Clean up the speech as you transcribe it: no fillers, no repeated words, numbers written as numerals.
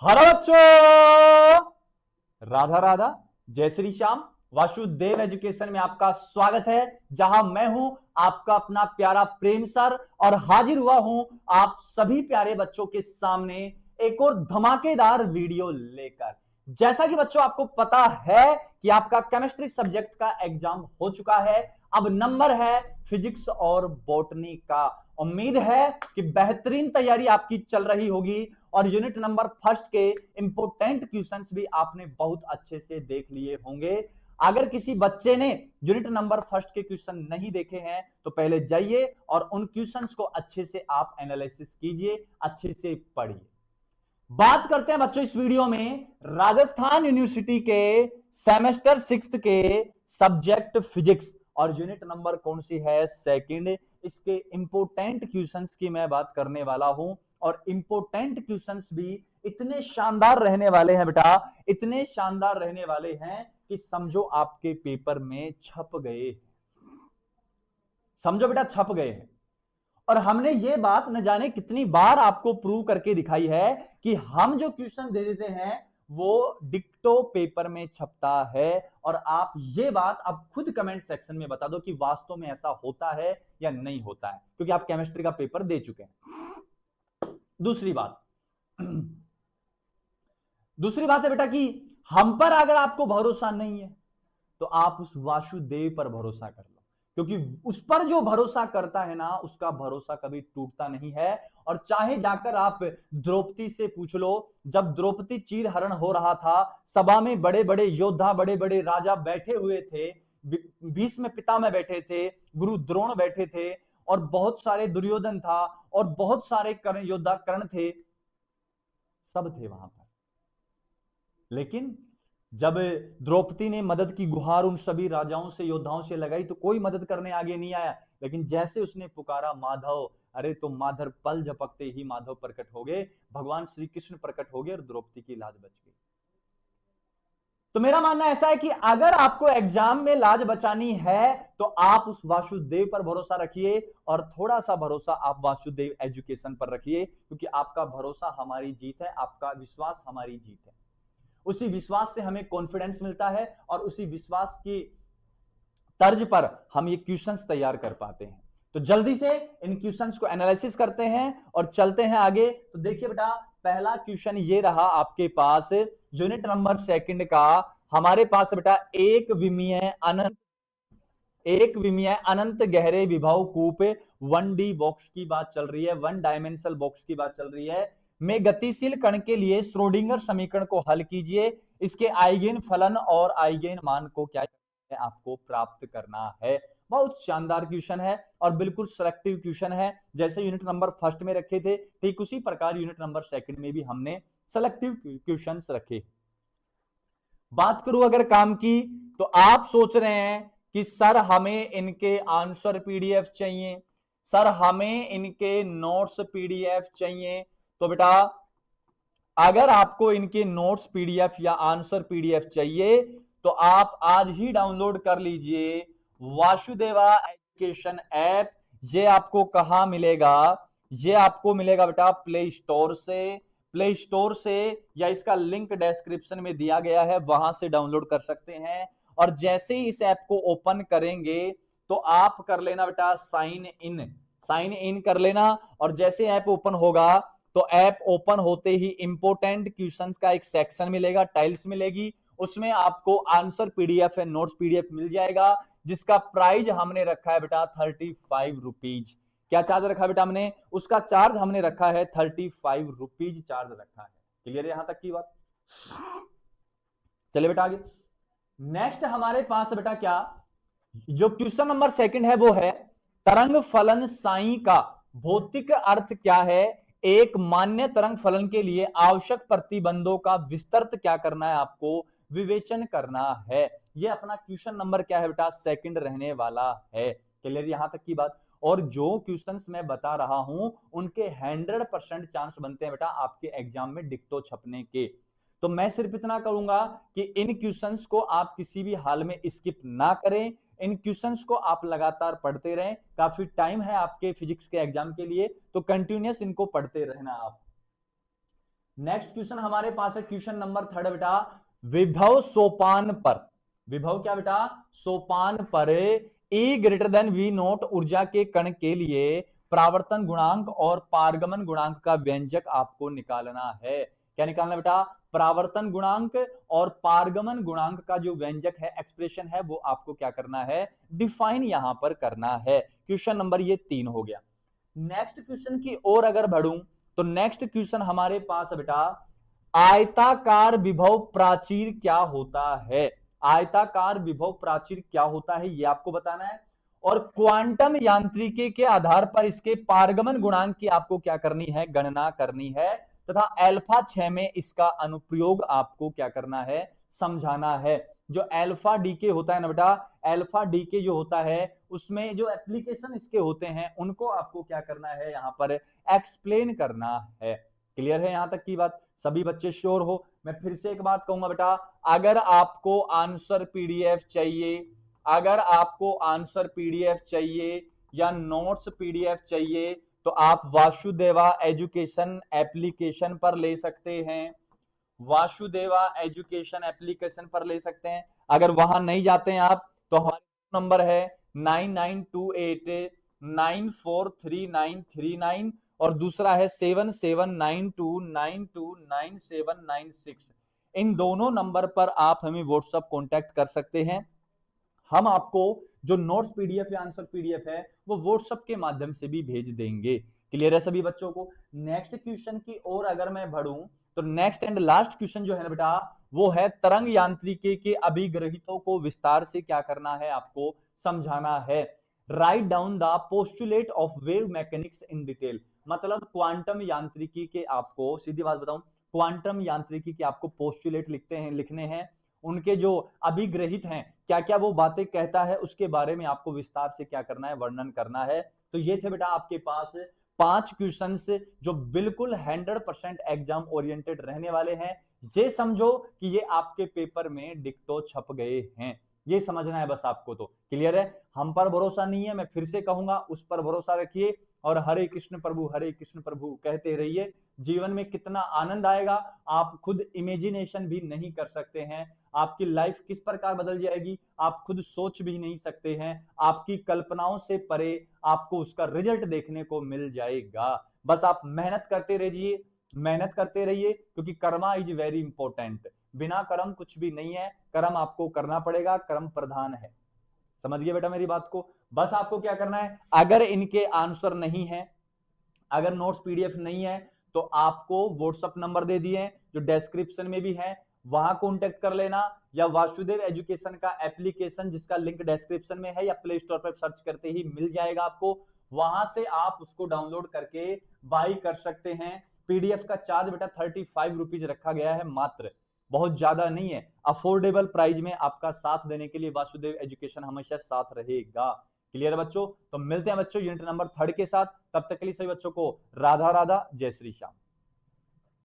Hello बच्चों, राधा राधा, जय Shri Shyam. Vasudev education में आपका स्वागत है, जहां मैं हूं आपका अपना प्यारा प्रेम सर और हाजिर हुआ हूं आप सभी प्यारे बच्चों के सामने एक और धमाकेदार वीडियो लेकर। जैसा कि बच्चों आपको पता है कि आपका केमिस्ट्री सब्जेक्ट का एग्जाम हो चुका है। अब नंबर है फिजिक्स और बॉटनी का। उम्मीद है कि बेहतरीन तैयारी आपकी चल रही होगी और यूनिट नंबर फर्स्ट के इंपोर्टेंट क्वेश्चंस भी आपने बहुत अच्छे से देख लिए होंगे। अगर किसी बच्चे ने यूनिट नंबर फर्स्ट के क्वेश्चन नहीं देखे हैं तो पहले जाइए और उन क्वेश्चंस को अच्छे से आप एनालिसिस कीजिए, अच्छे से पढ़िए। बात करते हैं बच्चों इस वीडियो में राजस्थान यूनिवर्सिटी के सेमेस्टर 6 के सब्जेक्ट फिजिक्स और यूनिट नंबर कौन सी है, सेकंड। इसके इंपोर्टेंट क्वेश्चंस की मैं बात करने वाला हूं और इंपोर्टेंट क्वेश्चंस भी इतने शानदार रहने वाले हैं बेटा, इतने शानदार रहने वाले हैं कि समझो आपके पेपर में छप गए। समझो बेटा छप गए हैं। और हमने ये बात न जाने कितनी बार आपको प्रूव करके दिखाई है कि हम जो क्वेश्चन दे देते हैं वो डिक्टो पेपर में छपता है। और आप ये बात अब खुद कमेंट सेक्शन में बता दो कि वास्तव में ऐसा होता है या नहीं होता है, क्योंकि आप केमिस्ट्री का पेपर दे चुके हैं। दूसरी बात है बेटा कि हम पर अगर आपको भरोसा नहीं है तो आप उस वासुदेव पर भरोसा कर लो, क्योंकि उस पर जो भरोसा करता है ना उसका भरोसा कभी टूटता नहीं है। और चाहे जाकर आप द्रौपदी से पूछ लो, जब द्रौपदी चीरहरण हो रहा था, सभा में बड़े बड़े योद्धा, बड़े बड़े राजा बैठे हुए थे, भीष्म पितामह बैठे थे, गुरु द्रोण बैठे थे, और बहुत सारे दुर्योधन था, और बहुत सारे कर्ण योद्धा कर्ण थे, सब थे वहां पर। लेकिन जब द्रौपदी ने मदद की गुहार उन सभी राजाओं से, योद्धाओं से लगाई तो कोई मदद करने आगे नहीं आया। लेकिन जैसे उसने पुकारा माधव, अरे तो माधव पल झपकते ही माधव प्रकट हो गए, भगवान श्री कृष्ण प्रकट हो गए और द्रौपदी की लाज बच गई। तो मेरा मानना ऐसा है कि अगर आपको एग्जाम में लाज बचानी है तो आप उस वासुदेव पर भरोसा रखिए और थोड़ा सा भरोसा आप वासुदेव एजुकेशन पर रखिए, क्योंकि आपका भरोसा हमारी जीत है, आपका विश्वास हमारी जीत है। उसी विश्वास से हमें कॉन्फिडेंस मिलता है और उसी विश्वास की तर्ज पर हम ये क्वेश्चंस तैयार कर पाते हैं। तो जल्दी से इन क्वेश्चंस को एनालिसिस करते हैं और चलते हैं आगे। तो देखिए बेटा, पहला क्वेश्चन ये रहा आपके पास यूनिट नंबर सेकंड का। हमारे पास बेटा एक विमीय अनंत गहरे विभव कूप 1D बॉक्स की बात चल रही है, 1 डायमेंशनल बॉक्स की बात चल रही है, में गतिशील कण के लिए श्रोडिंगर समीकरण को हल कीजिए। इसके आइगेन फलन और आइगेन मान को क्या आपको प्राप्त करना है। बहुत शानदार क्वेश्चन है और बिल्कुल सिलेक्टिव क्वेश्चन है। जैसे यूनिट नंबर फर्स्ट में रखे थे ठीक उसी प्रकार यूनिट नंबर सेकंड में भी हमने सिलेक्टिव क्वेश्चंस रखे। बात करूं अगर काम की, तो आप सोच रहे हैं कि सर हमें इनके आंसर पीडीएफ चाहिए, सर हमें इनके नोट्स पीडीएफ चाहिए। तो बेटा अगर आपको इनके नोट्स पीडीएफ या आंसर पीडीएफ चाहिए तो आप आज ही डाउनलोड कर लीजिए वासुदेवा एजुकेशन ऐप। ये आपको कहां मिलेगा? ये आपको मिलेगा बेटा प्ले स्टोर से या इसका लिंक डिस्क्रिप्शन में दिया गया है, वहां से डाउनलोड कर सकते हैं। और जैसे ही इस ऐप को ओपन करेंगे तो आप कर लेना बेटा साइन इन कर लेना। और जैसे ऐप ओपन होगा तो ऐप ओपन होते ही इंपोर्टेंट क्वेश्चंस का एक सेक्शन मिलेगा, टाइल्स मिलेगी, उसमें आपको आंसर पीडीएफ है, नोट्स पीडीएफ मिल जाएगा, जिसका प्राइस हमने रखा है बेटा 35 रुपीज। क्या चार्ज रखा बेटा हमने? उसका चार्ज हमने रखा है 35 रुपीज चार्ज रखा है। क्लियर है यहां तक की बात? चलिए बेटा आगे। नेक्स्ट हमारे पास बेटा क्या, जो क्वेश्चन नंबर सेकंड है वो है तरंग फलन साई का भौतिक अर्थ क्या है। एक मान्य तरंग फलन के लिए आवश्यक प्रतिबंधों का विस्तृत क्या करना है, आपको विवेचन करना है। ये अपना क्वेश्चन नंबर क्या है बेटा? सेकंड रहने वाला है। क्लियर यहां तक की बात? और जो क्वेश्चंस मैं बता रहा हूं उनके 100% चांस बनते हैं बेटा आपके एग्जाम में डिक्टो छपने के। तो मैं सिर्फ इतना करूंगा कि इन क्वेश्चंस को आप किसी भी हाल में स्किप ना करें, इन क्वेश्चंस को आप लगातार पढ़ते रहें। काफी टाइम है आपके फिजिक्स के एग्जाम के लिए, तो कंटिन्यूअस इनको पढ़ते रहना आप। नेक्स्ट क्वेश्चन हमारे पास है क्वेश्चन नंबर 3 बेटा, विभव सोपान पर, विभव क्या बेटा, सोपान पर E greater than V note ऊर्जा के कण के लिए परावर्तन गुणांक और पारगमन गुणांक का व्यंजक आपको निकालना है। क्या निकालना बेटा, परावर्तन गुणांक और पारगमन गुणांक का जो व्यंजक है, एक्सप्रेशन है, वो आपको क्या करना है, डिफाइन यहां पर करना है। क्वेश्चन नंबर ये 3 हो गया। नेक्स्ट क्वेश्चन की ओर अगर बढ़ूं तो नेक्स्ट क्वेश्चन हमारे पास बेटा, आयताकार विभव प्राचीर क्या होता है, आयताकार विभव प्राचीर क्या होता है ये आपको बताना है, और क्वांटम यांत्रिकी के आधार पर इसके पारगमन गुणांक की आपको क्या करनी है, गणना करनी है, तथा अल्फा 6 में इसका अनुप्रयोग आपको क्या करना है, समझाना है। जो अल्फा डीके होता है ना बेटा, अल्फा डीके जो होता है उसमें जो एप्लीकेशन इसके होते हैं उनको आपको क्या करना है, यहां पर एक्सप्लेन करना है। क्लियर है यहां तक की बात, सभी बच्चे श्योर हो? मैं फिर से एक बात कहूंगा बेटा, अगर आपको आंसर पीडीएफ चाहिए, अगर आपको आंसर पीडीएफ चाहिए या नोट्स पीडीएफ चाहिए तो आप वासुदेवा एजुकेशन एप्लीकेशन पर ले सकते हैं, वासुदेवा एजुकेशन एप्लीकेशन पर ले सकते हैं। अगर वहां नहीं जाते हैं आप तो हमारा नंबर है 9928943939 और दूसरा है 7792929796। इन दोनों नंबर पर आप हमें व्हाट्सएप कांटेक्ट कर सकते हैं। हम आपको जो नोट्स पीडीएफ या आंसर पीडीएफ है वो व्हाट्सएप के माध्यम से भी भेज देंगे। क्लियर है सभी बच्चों को? नेक्स्ट क्वेश्चन की ओर अगर मैं बढ़ूं तो नेक्स्ट एंड लास्ट क्वेश्चन जो है ना बेटा, वो है तरंग यांत्रिकी के अभिग्रहितों को विस्तार से क्या करना है, आपको समझाना है। Write down the postulate of wave mechanics in detail, मतलब क्वांटम यांत्रिकी के, आपको सीधी बात बताऊं, क्वांटम यांत्रिकी के आपको पोस्टुलेट लिखने हैं, उनके जो अभिग्रहित हैं, क्या क्या वो बातें कहता है, उसके बारे में आपको विस्तार से क्या करना है, वर्णन करना है। तो ये थे बेटा आपके पास 5 क्वेश्चंस जो बिल्कुल 100% एग्जाम ओरिएंटेड रहने वाले हैं। ये समझो कि ये आपके पेपर में डिक्टो छप गए हैं, ये समझना है बस आपको। तो क्लियर है? हम पर भरोसा नहीं है, मैं फिर से कहूंगा, उस पर भरोसा रखिए और हरे कृष्ण प्रभु कहते रहिए। जीवन में कितना आनंद आएगा आप खुद इमेजिनेशन भी नहीं कर सकते हैं। आपकी लाइफ किस प्रकार बदल जाएगी आप खुद सोच भी नहीं सकते हैं। आपकी कल्पनाओं से परे आपको उसका रिजल्ट देखने को मिल जाएगा। बस आप मेहनत करते रहिए, मेहनत करते रहिए, क्योंकि कर्मा इज वेरी इंपॉर्टेंट। बिना कर्म कुछ भी नहीं है, कर्म आपको करना पड़ेगा, कर्म प्रधान है। समझ गए बेटा मेरी बात को? बस आपको क्या करना है, अगर इनके आंसर नहीं है, अगर नोट्स पीडीएफ नहीं है तो आपको व्हाट्सएप नंबर दे दिए जो डिस्क्रिप्शन में भी है, वहां कॉन्टेक्ट कर लेना, या वासुदेव एजुकेशन का एप्लीकेशन जिसका लिंक डिस्क्रिप्शन में है या प्ले स्टोर पर सर्च करते ही मिल जाएगा आपको, वहां से आप उसको डाउनलोड करके बाई कर सकते हैं। पीडीएफ का चार्ज बेटा 35 रुपीज रखा गया है मात्र, बहुत ज्यादा नहीं है। अफोर्डेबल प्राइस में आपका साथ देने के लिए वासुदेव एजुकेशन हमेशा साथ रहेगा। क्लियर है बच्चों? तो मिलते हैं बच्चों यूनिट नंबर 3 के साथ, तब तक के लिए सभी बच्चों को राधा राधा, जय श्री श्याम।